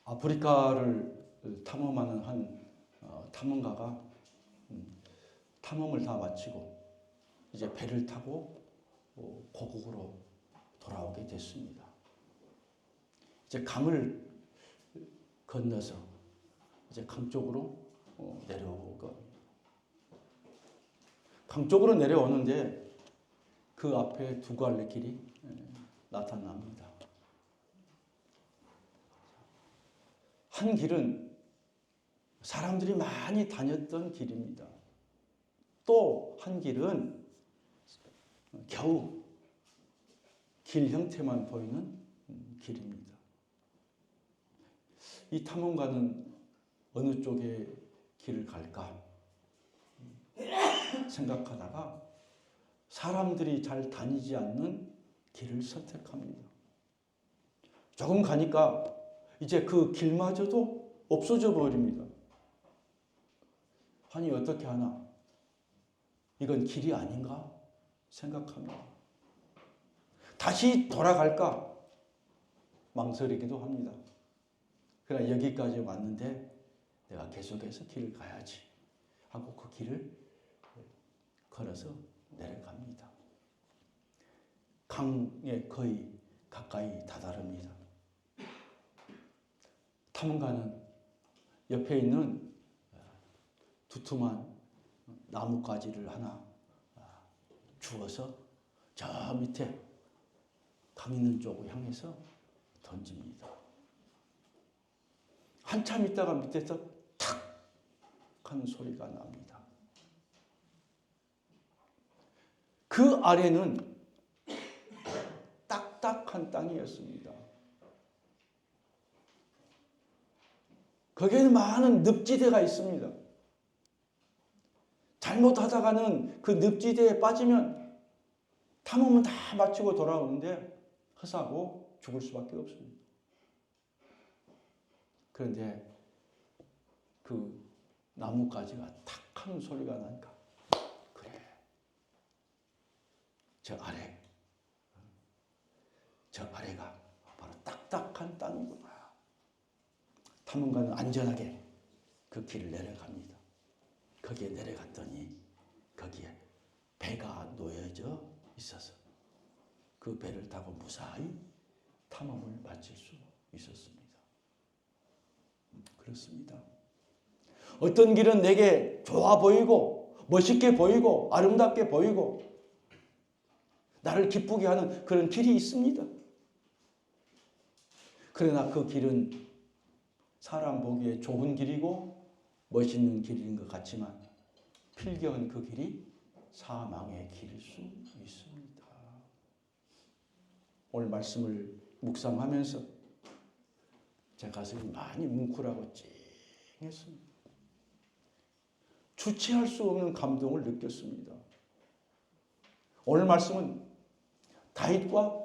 아프리카를 탐험하는 한 탐험가가 탐험을 다 마치고 이제 배를 타고 고국으로 돌아오게 됐습니다. 이제 강을 건너서 이제 강 쪽으로 내려오고 강 쪽으로 내려오는데 그 앞에 두 갈래 길이 나타납니다. 한 길은 사람들이 많이 다녔던 길입니다. 또 한 길은 겨우 길 형태만 보이는 길입니다. 이 탐험가는 어느 쪽에 길을 갈까 생각하다가 사람들이 잘 다니지 않는 길을 선택합니다. 조금 가니까 이제 그 길마저도 없어져 버립니다. 아니 어떻게 하나? 이건 길이 아닌가 생각합니다. 다시 돌아갈까 망설이기도 합니다. 그러나 여기까지 왔는데 내가 계속해서 길을 가야지 하고 그 길을 걸어서 내려갑니다. 강에 거의 가까이 다다릅니다. 탐험가는 옆에 있는 두툼한 나뭇가지를 하나 주워서 저 밑에 강 있는 쪽으로 향해서 던집니다. 한참 있다가 밑에서 탁 하는 소리가 납니다. 그 아래는 딱딱한 땅이었습니다. 거기에는 많은 늪지대가 있습니다. 잘못하다가는 그 늪지대에 빠지면 탐험은 다 마치고 돌아오는데 허사하고 죽을 수밖에 없습니다. 그런데 그 나뭇가지가 탁 하는 소리가 나니까 그래, 저 아래가 바로 딱딱한 땅이구나. 탐험가는 안전하게 그 길을 내려갑니다. 거기에 내려갔더니 거기에 배가 놓여져 있어서 그 배를 타고 무사히 탐험을 마칠 수 있었습니다. 그렇습니다. 어떤 길은 내게 좋아 보이고 멋있게 보이고 아름답게 보이고 나를 기쁘게 하는 그런 길이 있습니다. 그러나 그 길은 사람 보기에 좋은 길이고 멋있는 길인 것 같지만 필경은 그 길이 사망의 길일 수 있습니다. 오늘 말씀을 묵상하면서 제 가슴이 많이 뭉클하고 찡했습니다. 주체할 수 없는 감동을 느꼈습니다. 오늘 말씀은 다윗과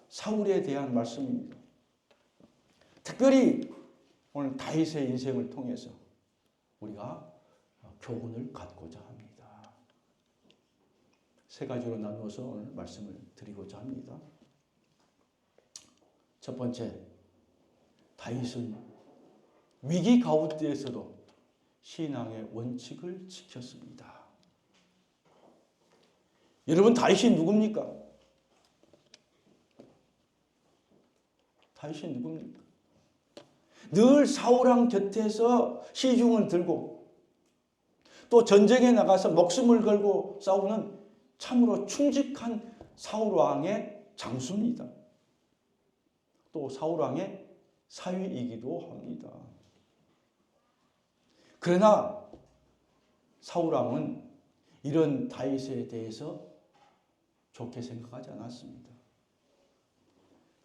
사울에 대한 말씀입니다. 특별히 오늘 다윗의 인생을 통해서 우리가 교훈을 갖고자 합니다. 세 가지로 나누어서 오늘 말씀을 드리고자 합니다. 첫 번째, 다윗은 위기 가운데에서도 신앙의 원칙을 지켰습니다. 여러분, 다윗이 누굽니까? 다윗이 누굽니까? 늘 사울왕 곁에서 시중을 들고 또 전쟁에 나가서 목숨을 걸고 싸우는 참으로 충직한 사울왕의 장수입니다. 또 사울왕의 사위이기도 합니다. 그러나 사울왕은 이런 다윗에 대해서 좋게 생각하지 않았습니다.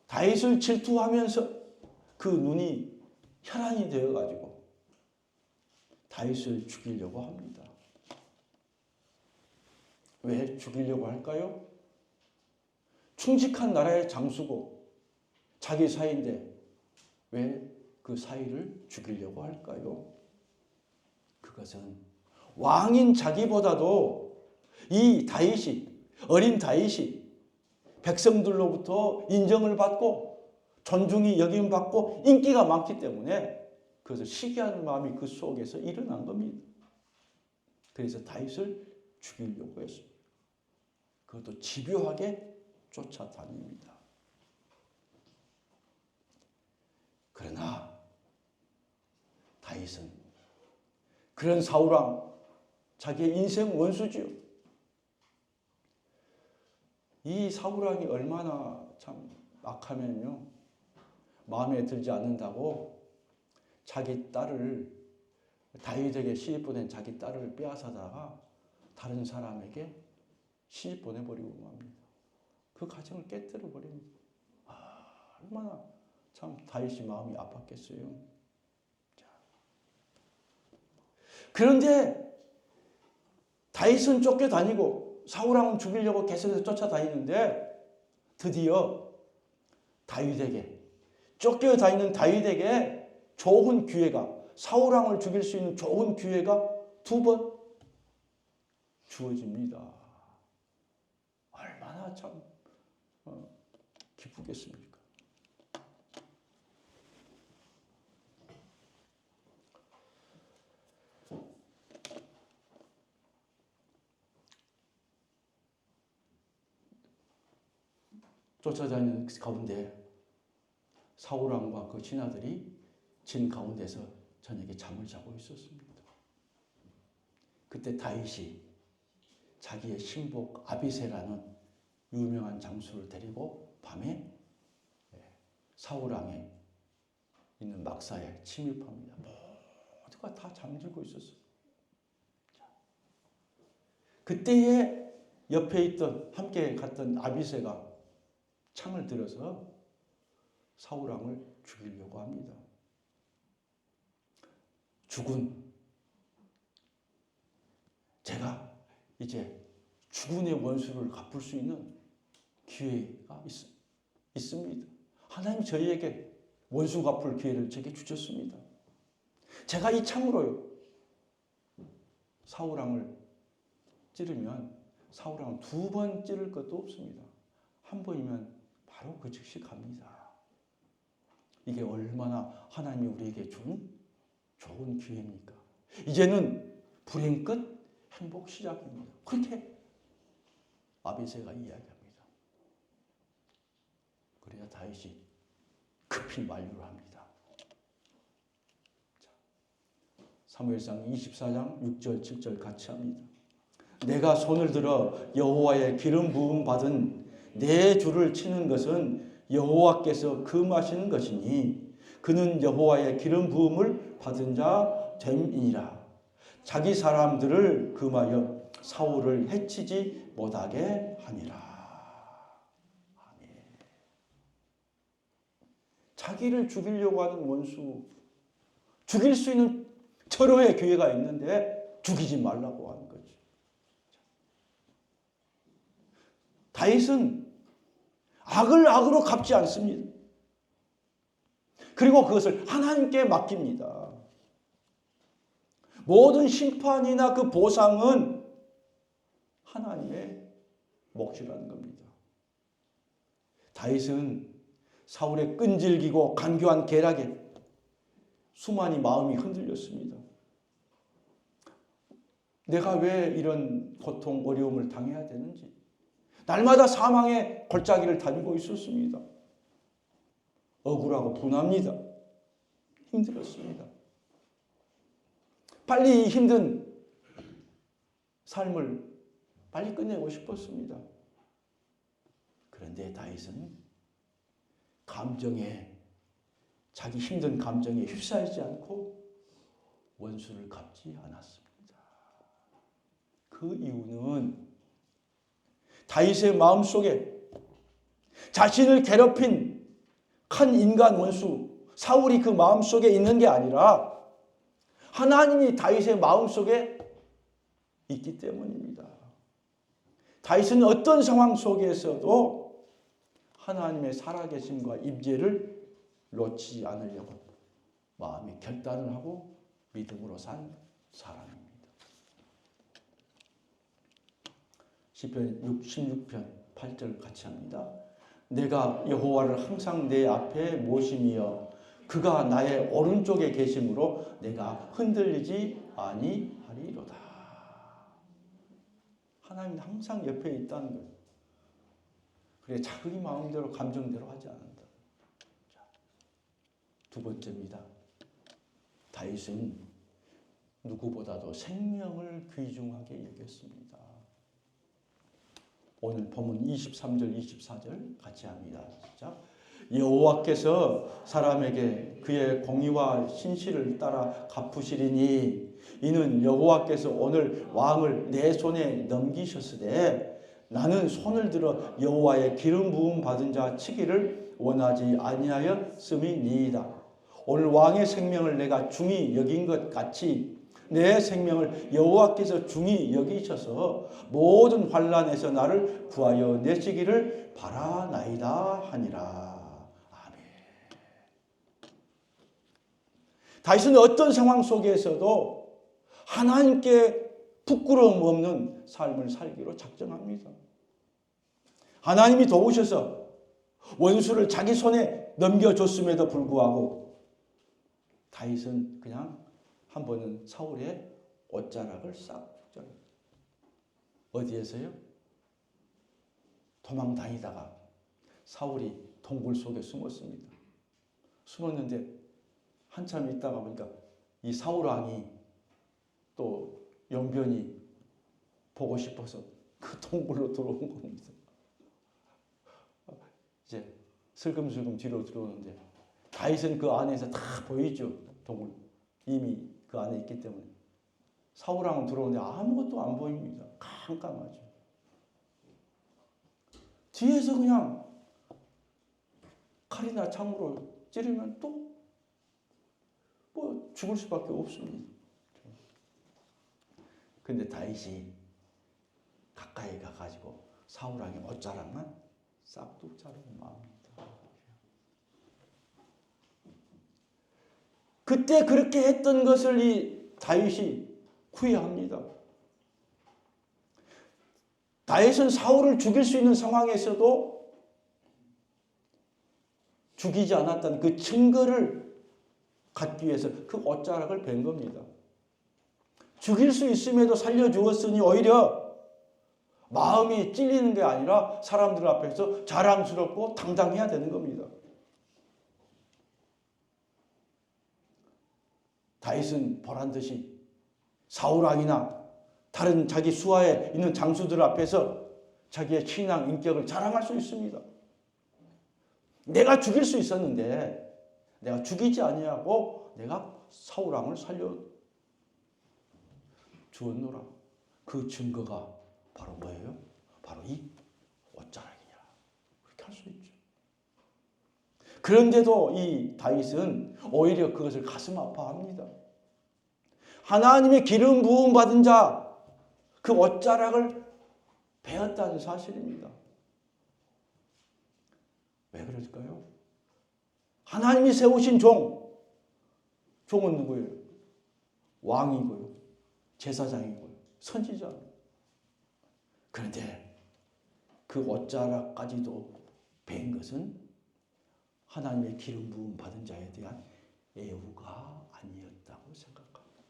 다윗을 질투하면서 그 눈이 혈안이 되어가지고 다윗을 죽이려고 합니다. 왜 죽이려고 할까요? 충직한 나라의 장수고 자기 사이인데 왜 그 사이를 죽이려고 할까요? 그것은 왕인 자기보다도 이 다윗이, 어린 다윗이 백성들로부터 인정을 받고 존중이 여김받고 인기가 많기 때문에 그것을 시기하는 마음이 그 속에서 일어난 겁니다. 그래서 다윗을 죽이려고 했습니다. 그것도 집요하게 쫓아다닙니다. 그러나 다윗은 그런 사울왕, 자기의 인생 원수지요. 이 사울왕이 얼마나 참 악하면요, 마음에 들지 않는다고 자기 딸을, 다윗에게 시집 보낸 자기 딸을 빼앗아다가 다른 사람에게 시집 보내버리고 맙니다. 그 가정을 깨뜨려 버립니다. 얼마나 참 다윗이 마음이 아팠겠어요. 자. 그런데 다윗은 쫓겨다니고 사울왕은 죽이려고 계속해서 쫓아다니는데 드디어 다윗에게, 쫓겨다니는 다윗에게 좋은 기회가, 사울왕을 죽일 수 있는 좋은 기회가 두 번 주어집니다. 얼마나 참 기쁘겠습니까? 쫓아다니는 가운데 사울왕과 그 신하들이 진 가운데서 저녁에 잠을 자고 있었습니다. 그때 다윗이 자기의 신복 아비새라는 유명한 장수를 데리고 밤에 사울왕에 있는 막사에 침입합니다. 모두가 다 잠들고 있었어요. 그때에 옆에 있던, 함께 갔던 아비새가 창을 들어서 사울왕을 죽이려고 합니다. 제가 이제 죽은의 원수를 갚을 수 있는 기회가 있습니다. 하나님 저희에게 원수 갚을 기회를 제게 주셨습니다. 제가 이 창으로요, 사울왕을 찌르면 사울왕은 두 번 찌를 것도 없습니다. 한 번이면 바로 그 즉시 갑니다. 이게 얼마나 하나님이 우리에게 준 좋은 기회입니까? 이제는 불행 끝, 행복 시작입니다. 그렇게 아비새가 이야기합니다. 그래야 다윗이 급히 만류를 합니다. 사무엘상 24장 6절 7절 같이 합니다. 내가 손을 들어 여호와의 기름 부음 받은 내 주를 치는 것은 여호와께서 금하시는 것이니 그는 여호와의 기름 부음을 받은 자 됨이니라. 자기 사람들을 금하여 사울을 해치지 못하게 하니라. 아멘. 자기를 죽이려고 하는 원수, 죽일 수 있는 절호의 기회가 있는데 죽이지 말라고 하는 거죠. 다윗은 악을 악으로 갚지 않습니다. 그리고 그것을 하나님께 맡깁니다. 모든 심판이나 그 보상은 하나님의 몫이라는 겁니다. 다윗은 사울의 끈질기고 간교한 계략에 수많이 마음이 흔들렸습니다. 내가 왜 이런 고통, 어려움을 당해야 되는지, 날마다 사망의 골짜기를 다니고 있었습니다. 억울하고 분합니다. 힘들었습니다. 빨리 이 힘든 삶을 빨리 끝내고 싶었습니다. 그런데 다윗은 자기 힘든 감정에 휩싸이지 않고 원수를 갚지 않았습니다. 그 이유는 다윗의 마음속에 자신을 괴롭힌 큰 인간 원수 사울이 그 마음속에 있는 게 아니라 하나님이 다윗의 마음속에 있기 때문입니다. 다윗은 어떤 상황 속에서도 하나님의 살아계심과 임재를 놓치지 않으려고 마음에 결단을 하고 믿음으로 산 사람입니다. 시편 66편 8절 같이 합니다. 내가 여호와를 항상 내 앞에 모심이여 그가 나의 오른쪽에 계심으로 내가 흔들리지 아니하리로다. 하나님은 항상 옆에 있다는 거예요. 그래 자기 마음대로 감정대로 하지 않는다. 자, 두 번째입니다. 다윗은 누구보다도 생명을 귀중하게 여겼습니다. 오늘 본문 23절 24절 같이 합니다. 시작. 여호와께서 사람에게 그의 공의와 신실을 따라 갚으시리니 이는 여호와께서 오늘 왕을 내 손에 넘기셨으되 나는 손을 들어 여호와의 기름 부음 받은 자 치기를 원하지 아니하였음이니이다. 오늘 왕의 생명을 내가 중히 여긴 것 같이 내 생명을 여호와께서 중히 여기셔서 모든 환난에서 나를 구하여 내시기를 바라나이다 하니라. 아멘. 다윗은 어떤 상황 속에서도 하나님께 부끄러움 없는 삶을 살기로 작정합니다. 하나님이 도우셔서 원수를 자기 손에 넘겨줬음에도 불구하고 다윗은 그냥 한 번은 사울의 옷자락을 싹 붙잡아요. 어디에서요? 도망 다니다가 사울이 동굴 속에 숨었습니다. 숨었는데 한참 있다가 보니까 이 사울 왕이 또 용변이 보고 싶어서 그 동굴로 들어온 겁니다. 이제 슬금슬금 뒤로 들어오는데 다윗은 그 안에서 다 보이죠. 동굴 이미 그 안에 있기 때문에 사울 왕은 들어오는데 아무것도 안 보입니다. 깜깜하죠. 뒤에서 그냥 칼이나 창으로 찌르면 또 뭐 죽을 수밖에 없습니다. 근데 다윗이 가까이 가가지고 사울 왕의 옷자락만 싹둑 자르고 맙니다. 그때 그렇게 했던 것을 이 다윗이 후회합니다. 다윗은 사울을 죽일 수 있는 상황에서도 죽이지 않았다는 그 증거를 갖기 위해서 그 옷자락을 벤 겁니다. 죽일 수 있음에도 살려주었으니 오히려 마음이 찔리는 게 아니라 사람들 앞에서 자랑스럽고 당당해야 되는 겁니다. 다윗은 보란듯이 사울 왕이나 다른 자기 수하에 있는 장수들 앞에서 자기의 신앙 인격을 자랑할 수 있습니다. 내가 죽일 수 있었는데 내가 죽이지 아니하고 내가 사울 왕을 살려 주었노라. 그 증거가 바로 뭐예요? 바로 이 옷자락이냐. 그렇게 할 수 있죠. 그런데도 이 다윗은 오히려 그것을 가슴 아파합니다. 하나님의 기름 부음 받은 자 그 옷자락을 베었다는 사실입니다. 왜 그럴까요? 하나님이 세우신 종은 누구예요? 왕이고요. 제사장이고요. 선지자입니다. 그런데 그 옷자락까지도 벤 것은 하나님의 기름 부음 받은 자에 대한 애우가 아니었다고 생각합니다.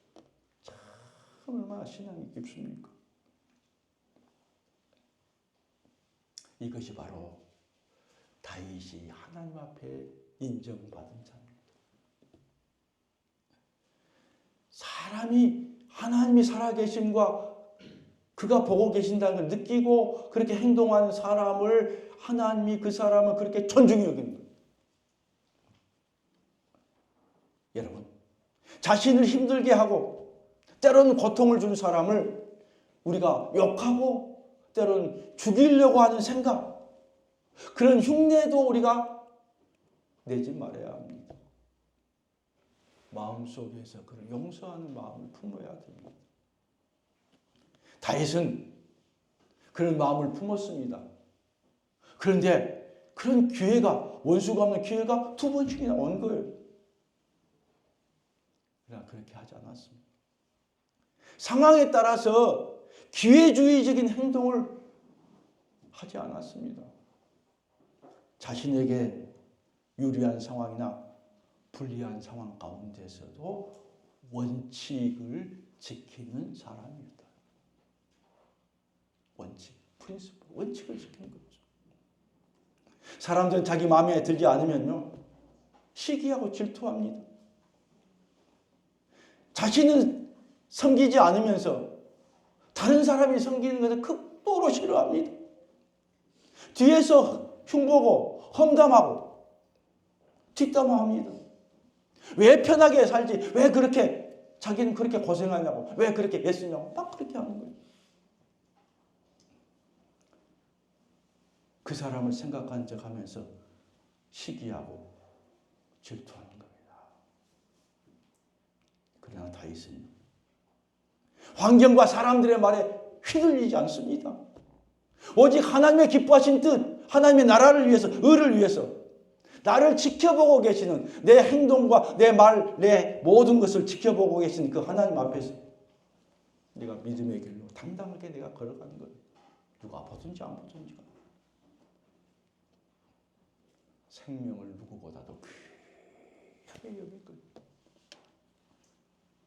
참 얼마나 신앙이 깊습니까? 이것이 바로 다윗이 하나님 앞에 인정받은 자입니다. 사람이 하나님이 살아계심과 그가 보고 계신다는 걸 느끼고 그렇게 행동하는 사람을 하나님이 그 사람을 그렇게 존중히 여기는 거예요. 여러분, 자신을 힘들게 하고 때로는 고통을 준 사람을 우리가 욕하고 때로는 죽이려고 하는 생각, 그런 흉내도 우리가 내지 말아야 합니다. 마음속에서 그를 용서하는 마음을 품어야 됩니다. 다윗은 그런 마음을 품었습니다. 그런데 그런 기회가, 원수가 없는 기회가 두 번씩이나 온 거예요. 그러나 그렇게 하지 않았습니다. 상황에 따라서 기회주의적인 행동을 하지 않았습니다. 자신에게 유리한 상황이나 불리한 상황 가운데서도 원칙을 지키는 사람입니다. 원칙, 프린시플, 원칙을 지키는 거죠. 사람들은 자기 마음에 들지 않으면요, 시기하고 질투합니다. 자신은 섬기지 않으면서 다른 사람이 섬기는 것을 극도로 싫어합니다. 뒤에서 흉보고 험담하고 뒷담화합니다. 왜 편하게 살지? 왜 그렇게 자기는 그렇게 고생하냐고? 왜 그렇게 애쓰냐고? 막 그렇게 하는 거예요. 그 사람을 생각한 척 하면서 시기하고 질투하는 겁니다. 그러나 다윗은 환경과 사람들의 말에 휘둘리지 않습니다. 오직 하나님의 기뻐하신 뜻, 하나님의 나라를 위해서, 의를 위해서 나를 지켜보고 계시는 내 행동과 내 말, 내 모든 것을 지켜보고 계시는 그 하나님 앞에서 내가 믿음의 길로 당당하게 내가 걸어가는 거예요. 누가 보든지 안 보든지. 생명을 누구보다도 귀하게 여길 거예요.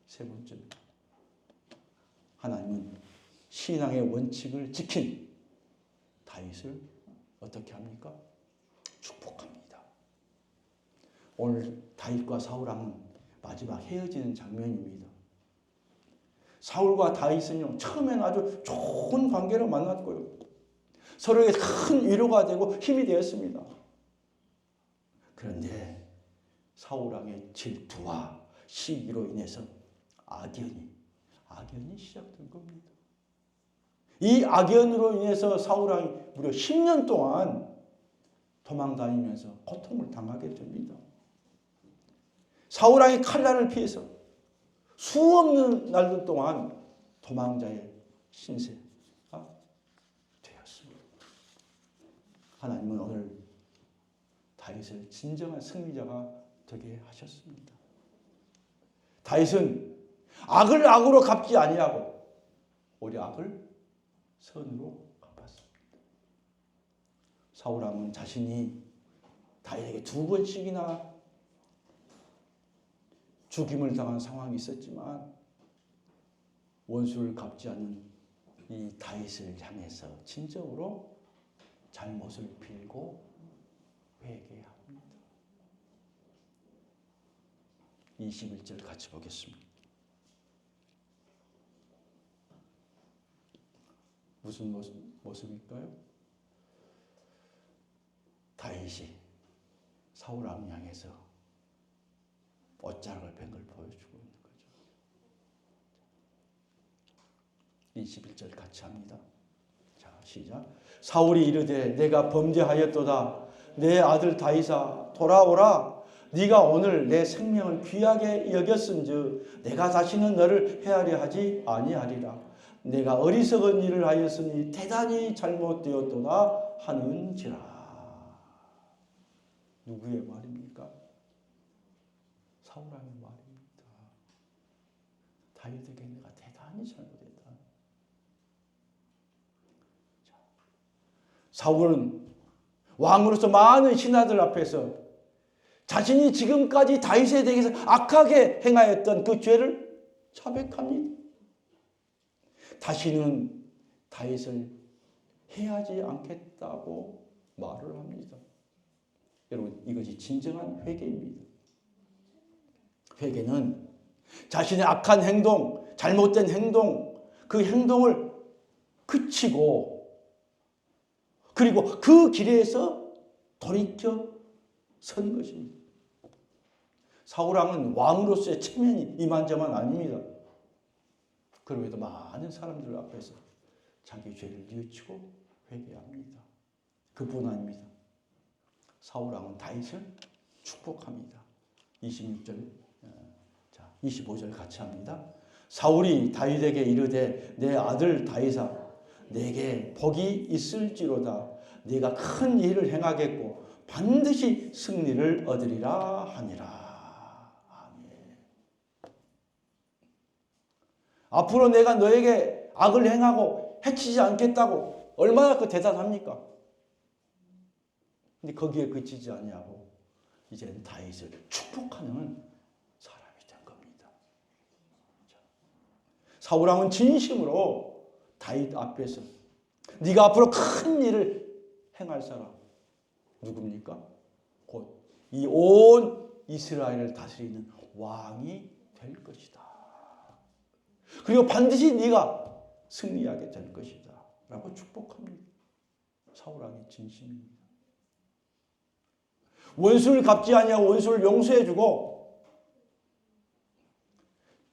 세 번째, 하나님은 신앙의 원칙을 지킨 다윗을 어떻게 합니까? 축복합니다. 오늘 다윗과 사울왕은 마지막 헤어지는 장면입니다. 사울과 다윗은요, 처음에는 아주 좋은 관계로 만났고요. 서로에게 큰 위로가 되고 힘이 되었습니다. 그런데 사울왕의 질투와 시기로 인해서 악연이 시작된 겁니다. 이 악연으로 인해서 사울왕이 무려 10년 동안 도망다니면서 고통을 당하게 됩니다. 사울왕이 칼날을 피해서 수없는 날들 동안 도망자의 신세가 되었습니다. 하나님은 오늘 다윗을 진정한 승리자가 되게 하셨습니다. 다윗은 악을 악으로 갚지 아니하고 오히려 악을 선으로 갚았습니다. 사울왕은 자신이 다윗에게 2번씩이나 죽임을 당한 상황이 있었지만 원수를 갚지 않는 이 다윗을 향해서 진정으로 잘못을 빌고 회개합니다. 21절 같이 보겠습니다. 무슨 모습일까요? 다윗이 사울왕 향해서 옷자락을 뺀 걸 보여주고 있는 거죠. 21절 같이 합니다. 자, 시작. 사울이 이르되 내가 범죄하였도다. 내 아들 다윗아 돌아오라. 네가 오늘 내 생명을 귀하게 여겼은즉 내가 다시는 너를 해하려 하지 아니하리라. 내가 어리석은 일을 하였으니 대단히 잘못되었도다 하는지라. 누구의 말입니까? 사울왕의 말입니다. 다윗에게 내가 대단히 잘못했다. 자, 사울은 왕으로서 많은 신하들 앞에서 자신이 지금까지 다윗에 대해서 악하게 행하였던 그 죄를 자백합니다. 다시는 다윗을 해하지 않겠다고 말을 합니다. 여러분, 이것이 진정한 회개입니다. 회개는 자신의 악한 행동, 잘못된 행동, 그 행동을 그치고 그리고 그 길에서 돌이켜 선 것입니다. 사울왕은 왕으로서의 체면이 이만저만 아닙니다. 그럼에도 많은 사람들 앞에서 자기 죄를 뉘우치고 회개합니다. 그뿐 아닙니다. 사울왕은 다윗을 축복합니다. 26절, 25절 같이 합니다. 사울이 다윗에게 이르되 내 아들 다윗아 내게 복이 있을지로다. 네가 큰 일을 행하겠고 반드시 승리를 얻으리라 하니라. 앞으로 내가 너에게 악을 행하고 해치지 않겠다고 얼마나 그 대단합니까? 근데 거기에 그치지 아니하고 이제는 다윗을 축복하는 사람이 된 겁니다. 사울왕은 진심으로 다윗 앞에서 네가 앞으로 큰 일을 행할 사람 누굽니까? 곧 이 온 이스라엘을 다스리는 왕이 될 것이다. 그리고 반드시 네가 승리하게 될 것이다. 라고 축복합니다. 사울왕의 진심입니다. 원수를 갚지 아니하고 원수를 용서해주고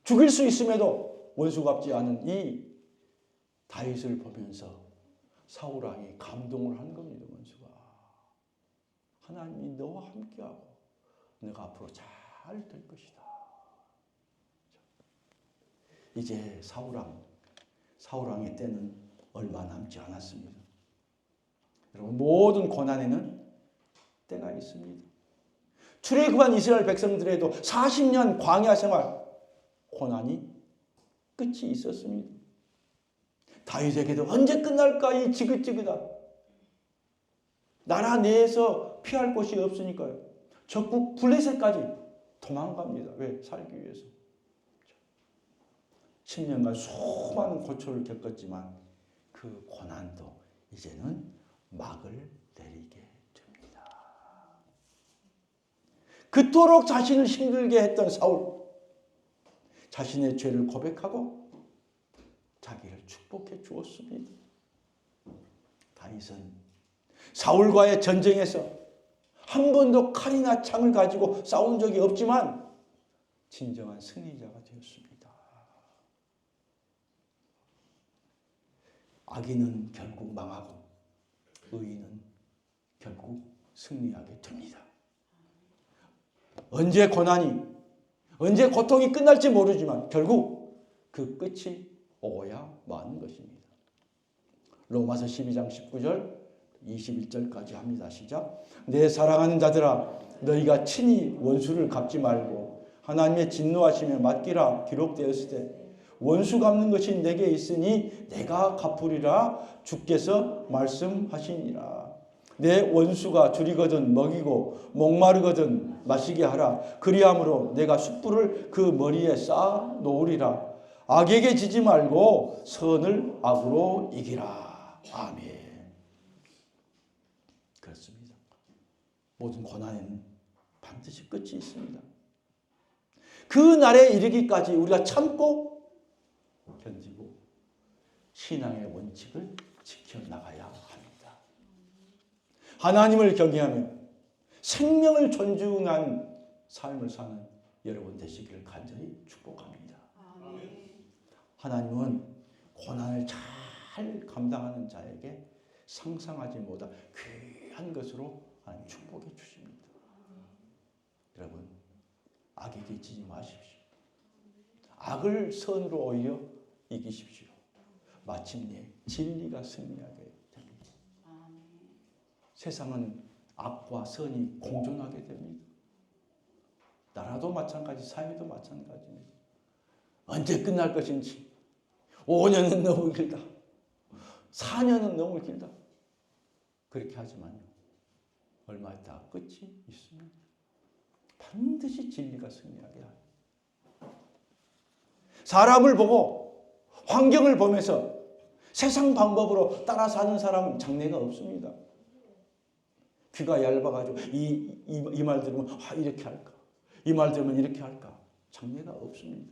죽일 수 있음에도 원수 갚지 않은 이 다윗을 보면서 사울왕이 감동을 한 겁니다. 원수가 하나님이 너와 함께하고 너가 앞으로 잘 될 것이다. 이제 사울왕의 때는 얼마 남지 않았습니다. 여러분, 모든 고난에는 때가 있습니다. 출애굽한 이스라엘 백성들에도 40년 광야 생활 고난이 끝이 있었습니다. 다윗에게도 언제 끝날까 이 지긋지긋한 나라 내에서 피할 곳이 없으니까요. 적국 블레셋까지 도망갑니다. 왜? 살기 위해서. 10년간 수많은 고초를 겪었지만 그 고난도 이제는 막을 내리게 됩니다. 그토록 자신을 힘들게 했던 사울, 자신의 죄를 고백하고 자기를 축복해 주었습니다. 다윗은 사울과의 전쟁에서 한 번도 칼이나 창을 가지고 싸운 적이 없지만 진정한 승리자가 되었습니다. 악인은 결국 망하고 의인은 결국 승리하게 됩니다. 언제 고난이, 언제 고통이 끝날지 모르지만 결국 그 끝이 오야 마는 것입니다. 로마서 12장 19절 21절까지 합니다. 시작. 내 사랑하는 자들아 너희가 친히 원수를 갚지 말고 하나님의 진노하심에 맡기라 기록되었을 때 원수 갚는 것이 내게 있으니 내가 갚으리라 주께서 말씀하시니라. 내 원수가 줄이거든 먹이고 목마르거든 마시게 하라. 그리함으로 내가 숯불을 그 머리에 쌓아 놓으리라. 악에게 지지 말고 선을 악으로 이기라. 아멘. 그렇습니다. 모든 고난에는 반드시 끝이 있습니다. 그 날에 이르기까지 우리가 참고 견디고 신앙의 원칙을 지켜나가야 합니다. 하나님을 경외하며 생명을 존중한 삶을 사는 여러분 되시기를 간절히 축복합니다. 하나님은 고난을 잘 감당하는 자에게 상상하지 못한 귀한 것으로 하나님 축복해 주십니다. 여러분, 악에게 지지 마십시오. 악을 선으로 오히려 이기십시오. 마침내 진리가 승리하게 됩니다. 세상은 악과 선이 공존하게 됩니다. 나라도 마찬가지, 사회도 마찬가지입니다. 언제 끝날 것인지 5년은 너무 길다. 4년은 너무 길다. 그렇게 하지만요. 얼마 있다 끝이 있습니다. 반드시 진리가 승리하게 합니다. 사람을 보고 환경을 보면서 세상 방법으로 따라 사는 사람은 장래가 없습니다. 귀가 얇아가지고 이 말 들으면 이렇게 할까? 이 말 들으면 이렇게 할까? 장래가 없습니다.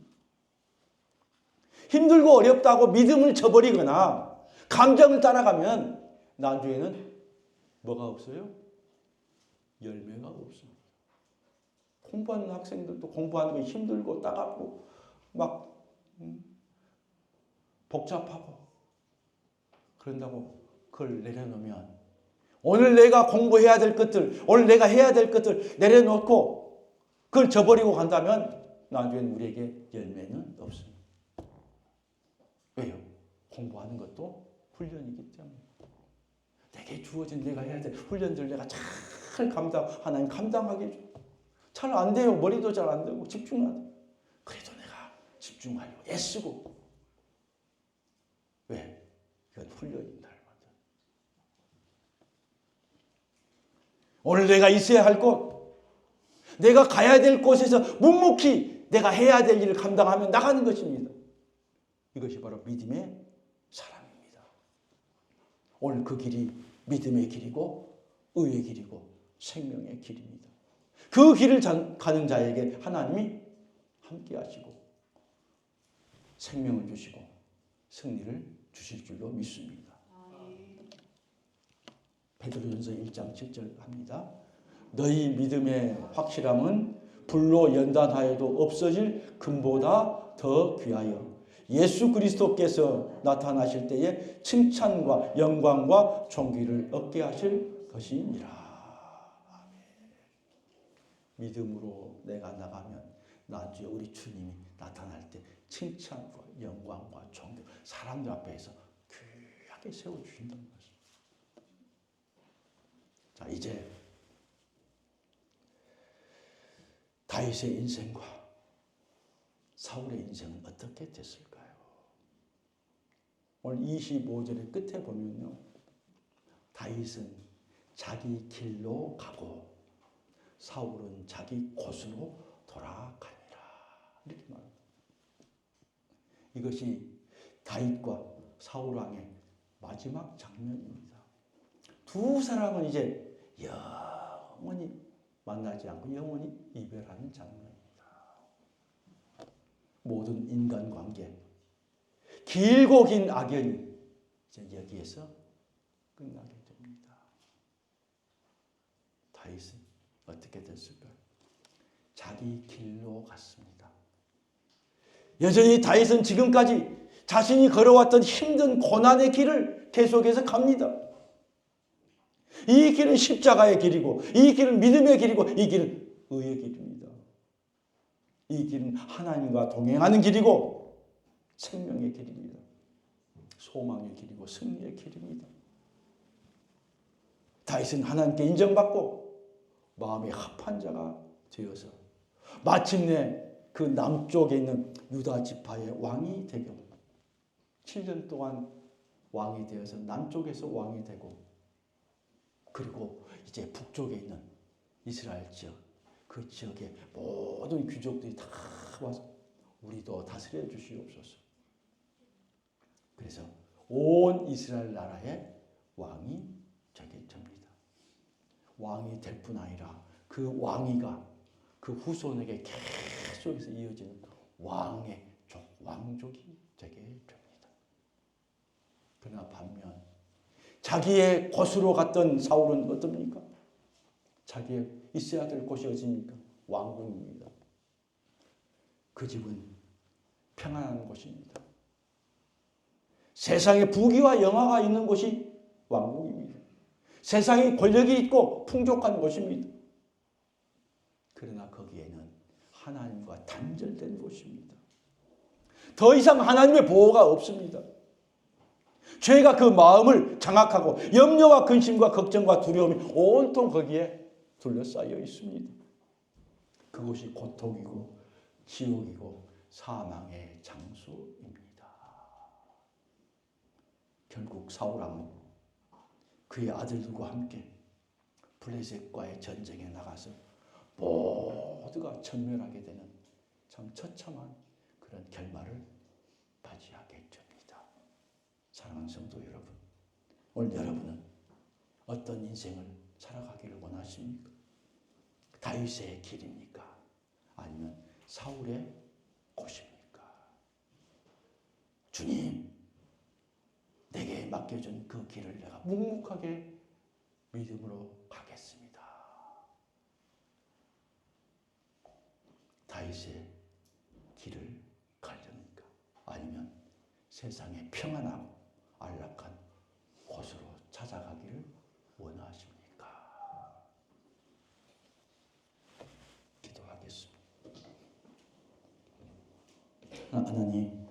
힘들고 어렵다고 믿음을 저버리거나 감정을 따라가면 나중에는 뭐가 없어요? 열매가 없습니다. 공부하는 학생들도 공부하는 게 힘들고 따갑고 막 복잡하고 그런다고 그걸 내려놓으면 오늘 내가 공부해야 될 것들, 오늘 내가 해야 될 것들 내려놓고 그걸 저버리고 간다면 나중에는 우리에게 열매는 없습니다. 왜요? 공부하는 것도 훈련이기 때문에. 내게 주어진 내가 해야 될 훈련들 내가 잘 하나님 감당하게 해줘. 잘 안 돼요. 머리도 잘 안 되고 집중 안 돼. 그래도 내가 집중하려고 애쓰고. 왜? 이건 훈련입니다. 오늘 내가 있어야 할 곳, 내가 가야 될 곳에서 묵묵히 내가 해야 될 일을 감당하며 나가는 것입니다. 이것이 바로 믿음의 사람입니다. 오늘 그 길이 믿음의 길이고 의의 길이고 생명의 길입니다. 그 길을 가는 자에게 하나님이 함께 하시고 생명을 주시고 승리를 주실 줄로 믿습니다. 베드로전서 1장 7절 합니다. 너희 믿음의 확실함은 불로 연단하여도 없어질 금보다 더 귀하여 예수 그리스도께서 나타나실 때에 칭찬과 영광과 존귀를 얻게 하실 것이니라. 믿음으로 내가 나가면 나중에 우리 주님이 나타날 때 칭찬과 영광과 존귀 사람들 앞에서 귀하게 세워주신다는 것입니다. 자, 이제 다윗의 인생과 사울의 인생은 어떻게 됐을까요? 오늘 25절의 끝에 보면요. 다윗은 자기 길로 가고 사울은 자기 곳으로 돌아가니라. 이렇게 말합니다. 이것이 다윗과 사울 왕의 마지막 장면입니다. 두 사람은 이제 영원히 만나지 않고 영원히 이별하는 장면입니다. 모든 인간관계, 길고 긴 악연이 이제 여기에서 끝나게 됩니다. 다윗은 어떻게 됐을까요? 자기 길로 갔습니다. 여전히 다윗은 지금까지 자신이 걸어왔던 힘든 고난의 길을 계속해서 갑니다. 이 길은 십자가의 길이고 이 길은 믿음의 길이고 이 길은 의의 길입니다. 이 길은 하나님과 동행하는 길이고 생명의 길입니다. 소망의 길이고 승리의 길입니다. 다윗은 하나님께 인정받고 마음이 합한 자가 되어서 마침내 그 남쪽에 있는 유다 지파의 왕이 되고 7년 동안 왕이 되어서 남쪽에서 왕이 되고 그리고 이제 북쪽에 있는 이스라엘 지역 그 지역의 모든 귀족들이 다 와서 우리도 다스려 주시옵소서. 그래서 온 이스라엘 나라의 왕이 되게 됩니다. 왕이 될 뿐 아니라 그 왕위가 그 후손에게 계속해서 이어지는 왕의 족, 왕족이 되게 됩니다. 그러나 반면 자기의 곳으로 갔던 사울은 어떻습니까? 자기의 있어야 될 곳이 어디입니까? 왕궁입니다. 그 집은 평안한 곳입니다. 세상에 부귀와 영화가 있는 곳이 왕궁입니다. 세상에 권력이 있고 풍족한 곳입니다. 그러나 거기에는 하나님과 단절된 곳입니다. 더 이상 하나님의 보호가 없습니다. 죄가 그 마음을 장악하고 염려와 근심과 걱정과 두려움이 온통 거기에 둘러싸여 있습니다. 그곳이 고통이고 지옥이고 사망의 장소입니다. 결국 사울 왕은 그의 아들들과 함께 블레셋과의 전쟁에 나가서 모두가 전멸하게 되는 참 처참한 그런 결말을 맞이하게 됩니다. 사랑하는 성도 여러분, 오늘 여러분은 어떤 인생을 살아가기를 원하십니까? 다윗의 길입니까? 아니면 사울의 곳입니까? 주님, 내게 맡겨준 그 길을 내가 묵묵하게 믿음으로 가겠습니다. 다윗의 길을 가렵니까? 아니면 세상에 평안하고 안락한 곳으로 찾아가기를 원하십니까? 기도하겠습니다. 하나님,